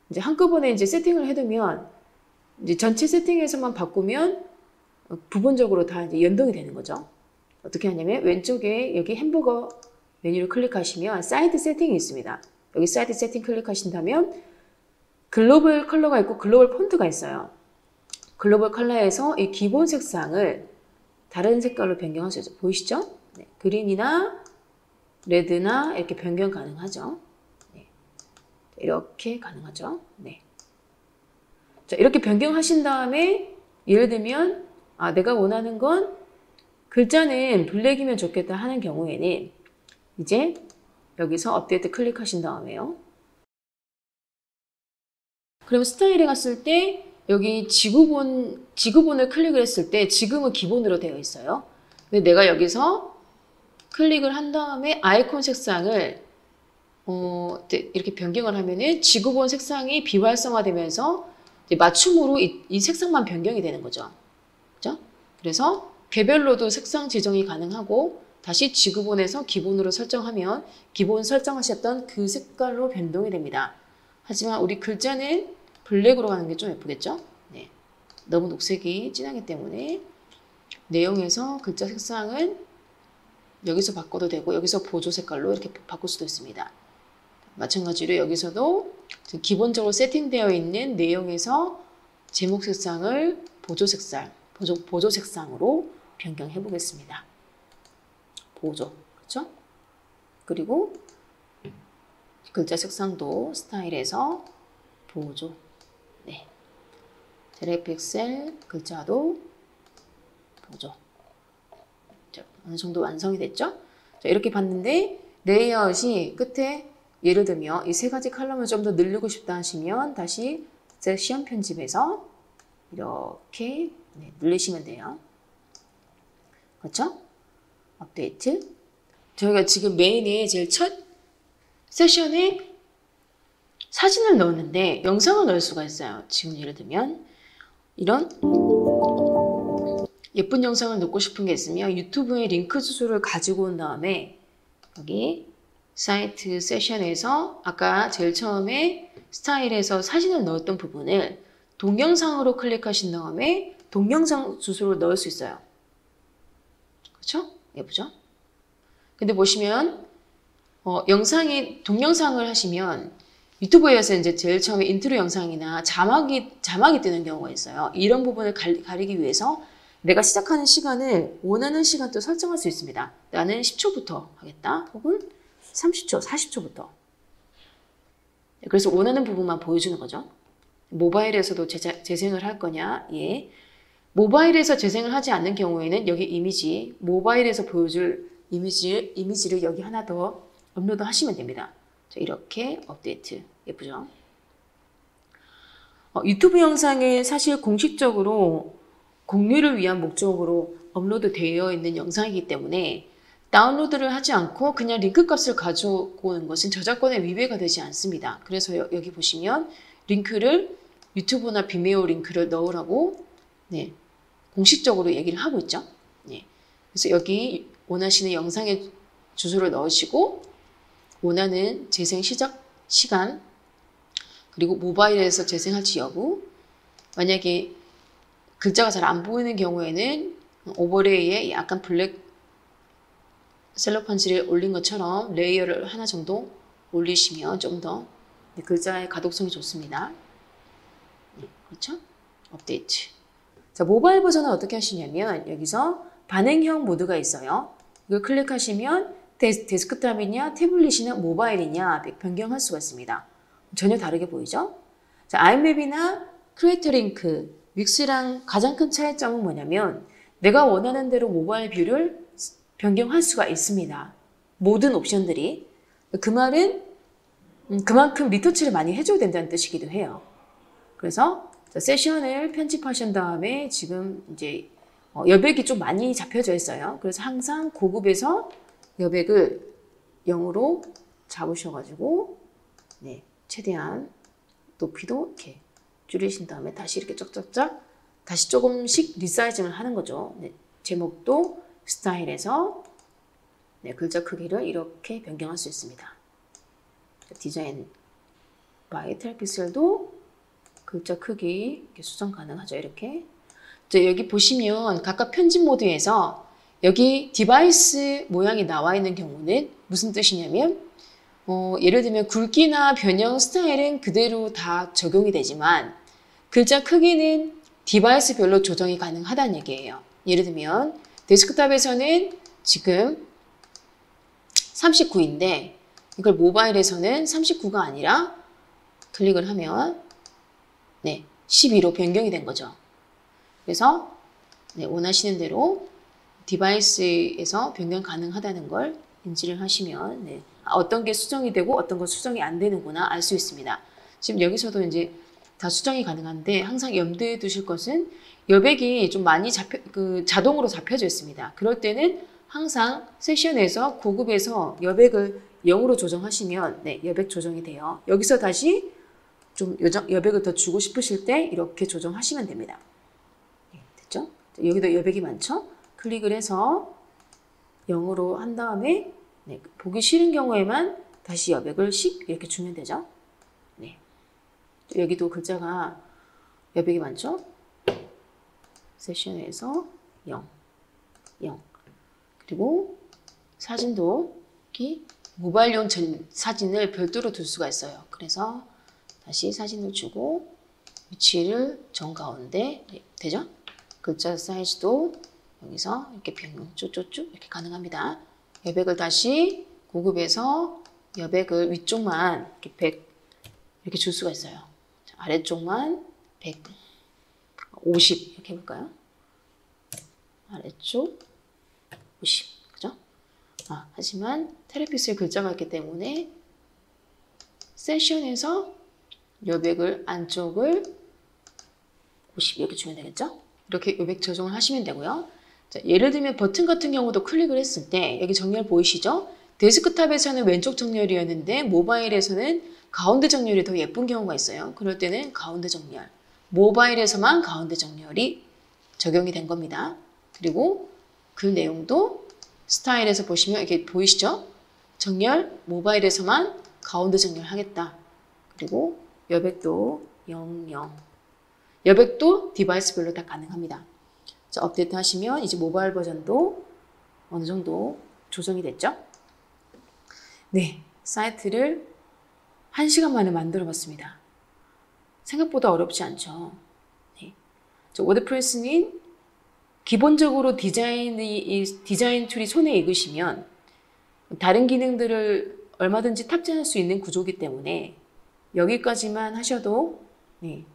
이제 한꺼번에 이제 세팅을 해두면 이제 전체 세팅에서만 바꾸면 부분적으로 다 이제 연동이 되는 거죠. 어떻게 하냐면 왼쪽에 여기 햄버거 메뉴를 클릭하시면 사이드 세팅이 있습니다. 여기 사이드 세팅 클릭하신다면 글로벌 컬러가 있고 글로벌 폰트가 있어요. 글로벌 컬러에서 이 기본 색상을 다른 색깔로 변경할 수 있어요. 보이시죠? 네, 그린이나 레드나 이렇게 변경 가능하죠. 네, 이렇게 가능하죠. 네. 자, 이렇게 변경하신 다음에 예를 들면 내가 원하는 건 글자는 블랙이면 좋겠다 하는 경우에는 이제 여기서 업데이트 클릭하신 다음에요. 그럼 스타일에 갔을 때 여기 지구본을 클릭을 했을 때 지금은 기본으로 되어 있어요. 근데 내가 여기서 클릭을 한 다음에 아이콘 색상을 이렇게 변경을 하면은 지구본 색상이 비활성화되면서 이제 맞춤으로 이 색상만 변경이 되는 거죠. 그죠? 그래서 개별로도 색상 지정이 가능하고 다시 지구본에서 기본으로 설정하면 기본 설정하셨던 그 색깔로 변동이 됩니다. 하지만 우리 글자는 블랙으로 가는 게 좀 예쁘겠죠? 네. 너무 녹색이 진하기 때문에 내용에서 글자 색상은 여기서 바꿔도 되고 여기서 보조 색깔로 이렇게 바꿀 수도 있습니다. 마찬가지로 여기서도 기본적으로 세팅되어 있는 내용에서 제목 색상을 보조 색상으로 변경해 보겠습니다. 보조, 그렇죠? 그리고 글자 색상도 스타일에서 보조, 네. 텔레픽셀 글자도 보조. 자, 어느 정도 완성이 됐죠? 자, 이렇게 봤는데 레이아웃이 끝에 예를 들면 이 세 가지 컬럼을 좀 더 늘리고 싶다 하시면 다시 섹션 편집에서 이렇게 늘리시면 돼요. 그렇죠? 업데이트. 저희가 지금 메인에 제일 첫 세션에 사진을 넣었는데 영상을 넣을 수가 있어요. 지금 예를 들면 이런 예쁜 영상을 넣고 싶은 게 있으면 유튜브에 링크 주소를 가지고 온 다음에 여기 사이트 세션에서 아까 제일 처음에 스타일에서 사진을 넣었던 부분을 동영상으로 클릭하신 다음에 동영상 주소를 넣을 수 있어요. 그렇죠? 예쁘죠? 근데 보시면 동영상을 하시면 유튜브에서 이제 제일 처음에 인트로 영상이나 자막이 뜨는 경우가 있어요. 이런 부분을 가리기 위해서 내가 시작하는 시간을 원하는 시간도 설정할 수 있습니다. 나는 10초부터 하겠다. 혹은 30초, 40초부터. 그래서 원하는 부분만 보여주는 거죠. 모바일에서도 재생을 할 거냐? 예. 모바일에서 재생을 하지 않는 경우에는 여기 이미지, 모바일에서 보여줄 이미지를 여기 하나 더 업로드 하시면 됩니다. 자, 이렇게 업데이트. 예쁘죠? 유튜브 영상은 사실 공식적으로 공유를 위한 목적으로 업로드 되어 있는 영상이기 때문에 다운로드를 하지 않고 그냥 링크 값을 가져오는 것은 저작권의 위배가 되지 않습니다. 그래서 여기 보시면 링크를 유튜브나 비메오 링크를 넣으라고 네, 공식적으로 얘기를 하고 있죠. 네. 그래서 여기 원하시는 영상의 주소를 넣으시고 원하는 재생 시작 시간 그리고 모바일에서 재생할지 여부 만약에 글자가 잘 안 보이는 경우에는 오버레이에 약간 블랙 셀럽판지를 올린 것처럼 레이어를 하나 정도 올리시면 좀 더 글자의 가독성이 좋습니다. 네, 그렇죠? 업데이트. 자, 모바일 버전은 어떻게 하시냐면 여기서 반응형 모드가 있어요. 이걸 클릭하시면 데스크탑이냐 태블릿이냐 모바일이냐 변경할 수가 있습니다. 전혀 다르게 보이죠? 자, 아이맵이나 크리에이터 링크, 윅스랑 가장 큰 차이점은 뭐냐면 내가 원하는 대로 모바일 뷰를 변경할 수가 있습니다. 모든 옵션들이. 그 말은 그만큼 리터치를 많이 해줘야 된다는 뜻이기도 해요. 그래서 세션을 편집하신 다음에 지금 이제 여백이 좀 많이 잡혀져 있어요. 그래서 항상 고급에서 여백을 0으로 잡으셔가지고 네, 최대한 높이도 이렇게 줄이신 다음에 다시 이렇게 쫙쫙쫙 다시 조금씩 리사이징을 하는 거죠. 네, 제목도 스타일에서 네, 글자 크기를 이렇게 변경할 수 있습니다. 디자인 바이 텔픽셀도 글자 크기 이렇게 수정 가능하죠. 이렇게. 자, 여기 보시면 각각 편집 모드에서 여기 디바이스 모양이 나와 있는 경우는 무슨 뜻이냐면 예를 들면 굵기나 변형 스타일은 그대로 다 적용이 되지만 글자 크기는 디바이스별로 조정이 가능하다는 얘기예요. 예를 들면 데스크탑에서는 지금 39인데 이걸 모바일에서는 39가 아니라 클릭을 하면 네, 12로 변경이 된 거죠. 그래서 네, 원하시는 대로 디바이스에서 변경 가능하다는 걸 인지를 하시면 네, 어떤 게 수정이 되고 어떤 건 수정이 안 되는구나 알 수 있습니다. 지금 여기서도 이제 다 수정이 가능한데 항상 염두에 두실 것은 여백이 좀 많이 자동으로 잡혀져 있습니다. 그럴 때는 항상 세션에서 고급에서 여백을 0으로 조정하시면 네, 여백 조정이 돼요. 여기서 다시 좀 여백을 더 주고 싶으실 때 이렇게 조정하시면 됩니다. 네, 됐죠? 여기도 여백이 많죠? 클릭을 해서 0으로 한 다음에 네, 보기 싫은 경우에만 다시 여백을 10 이렇게 주면 되죠? 네. 여기도 글자가 여백이 많죠? 세션에서 0, 0. 그리고 사진도 여기 모바일용 사진을 별도로 둘 수가 있어요. 그래서 다시 사진을 주고 위치를 정가운데 네, 되죠? 글자 사이즈도 여기서 이렇게 변경 쭉쭉쭉 이렇게 가능합니다. 여백을 다시 고급에서 여백을 위쪽만 이렇게 100 이렇게 줄 수가 있어요. 자, 아래쪽만 150 이렇게 해볼까요? 아래쪽 50 그죠? 하지만 텔레픽셀 글자가 있기 때문에 세션에서 여백을 안쪽을 50 이렇게 주면 되겠죠? 이렇게 여백 조정을 하시면 되고요. 자, 예를 들면 버튼 같은 경우도 클릭을 했을 때 여기 정렬 보이시죠? 데스크탑에서는 왼쪽 정렬이었는데 모바일에서는 가운데 정렬이 더 예쁜 경우가 있어요. 그럴 때는 가운데 정렬, 모바일에서만 가운데 정렬이 적용이 된 겁니다. 그리고 그 내용도 스타일에서 보시면 이게 보이시죠? 정렬, 모바일에서만 가운데 정렬하겠다. 그리고 여백도 00. 여백도 디바이스별로 다 가능합니다. 자, 업데이트 하시면 이제 모바일 버전도 어느 정도 조정이 됐죠? 네, 사이트를 1시간 만에 만들어 봤습니다. 생각보다 어렵지 않죠? 네. 워드프레스는 기본적으로 디자인 툴이 손에 익으시면 다른 기능들을 얼마든지 탑재할 수 있는 구조이기 때문에 여기까지만 하셔도 네,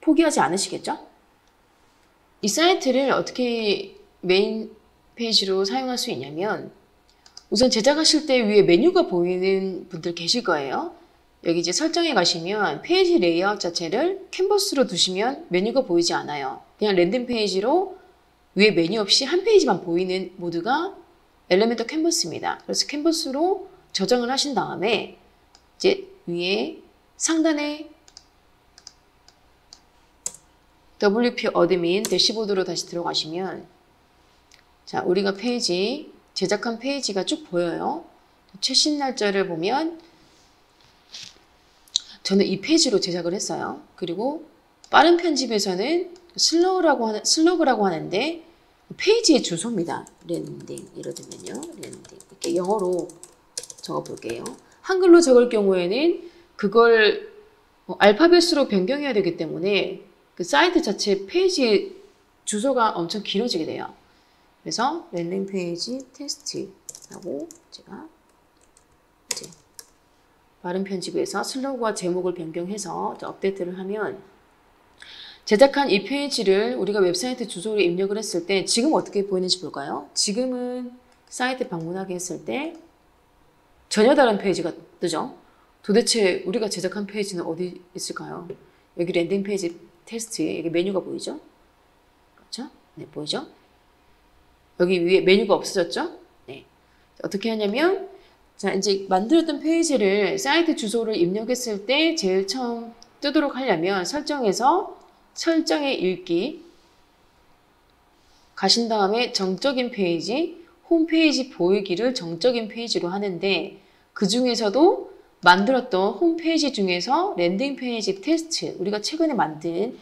포기하지 않으시겠죠? 이 사이트를 어떻게 메인 페이지로 사용할 수 있냐면 우선 제작하실 때 위에 메뉴가 보이는 분들 계실 거예요. 여기 이제 설정에 가시면 페이지 레이아웃 자체를 캔버스로 두시면 메뉴가 보이지 않아요. 그냥 랜딩 페이지로 위에 메뉴 없이 한 페이지만 보이는 모드가 엘리멘터 캔버스입니다. 그래서 캔버스로 저장을 하신 다음에 이제 위에 상단에 WP 어드민 대시보드로 다시 들어가시면 자, 우리가 페이지 제작한 페이지가 쭉 보여요. 최신 날짜를 보면 저는 이 페이지로 제작을 했어요. 그리고 빠른 편집에서는 슬로그라고 하는데 페이지의 주소입니다. 랜딩 예를 들면요. 랜딩 이렇게 영어로 적어 볼게요. 한글로 적을 경우에는 그걸 알파벳으로 변경해야 되기 때문에 그 사이트 자체 페이지 주소가 엄청 길어지게 돼요. 그래서 랜딩 페이지 테스트라고 제가 이제 발음 편집에서 슬로우와 제목을 변경해서 업데이트를 하면 제작한 이 페이지를 우리가 웹사이트 주소를 입력을 했을 때 지금 어떻게 보이는지 볼까요? 지금은 사이트 방문하기 했을 때 전혀 다른 페이지가 뜨죠? 도대체 우리가 제작한 페이지는 어디 있을까요? 여기 랜딩 페이지 테스트에 여기 메뉴가 보이죠? 그렇죠? 네, 보이죠? 여기 위에 메뉴가 없어졌죠? 네. 어떻게 하냐면 자, 이제 만들었던 페이지를 사이트 주소를 입력했을 때 제일 처음 뜨도록 하려면 설정에서 설정의 읽기 가신 다음에 정적인 페이지, 홈페이지 보이기를 정적인 페이지로 하는데 그 중에서도 만들었던 홈페이지 중에서 랜딩 페이지 테스트 우리가 최근에 만든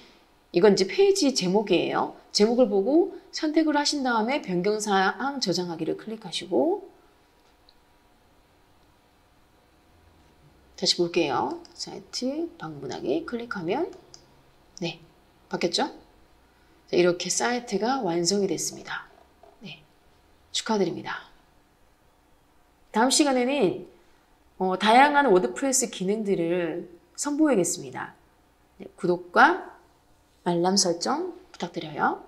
이건 이제 페이지 제목이에요. 제목을 보고 선택을 하신 다음에 변경사항 저장하기를 클릭하시고 다시 볼게요. 사이트 방문하기 클릭하면 네, 바뀌었죠? 이렇게 사이트가 완성이 됐습니다. 네, 축하드립니다. 다음 시간에는 다양한 워드프레스 기능들을 선보이겠습니다. 네, 구독과 알람 설정 부탁드려요.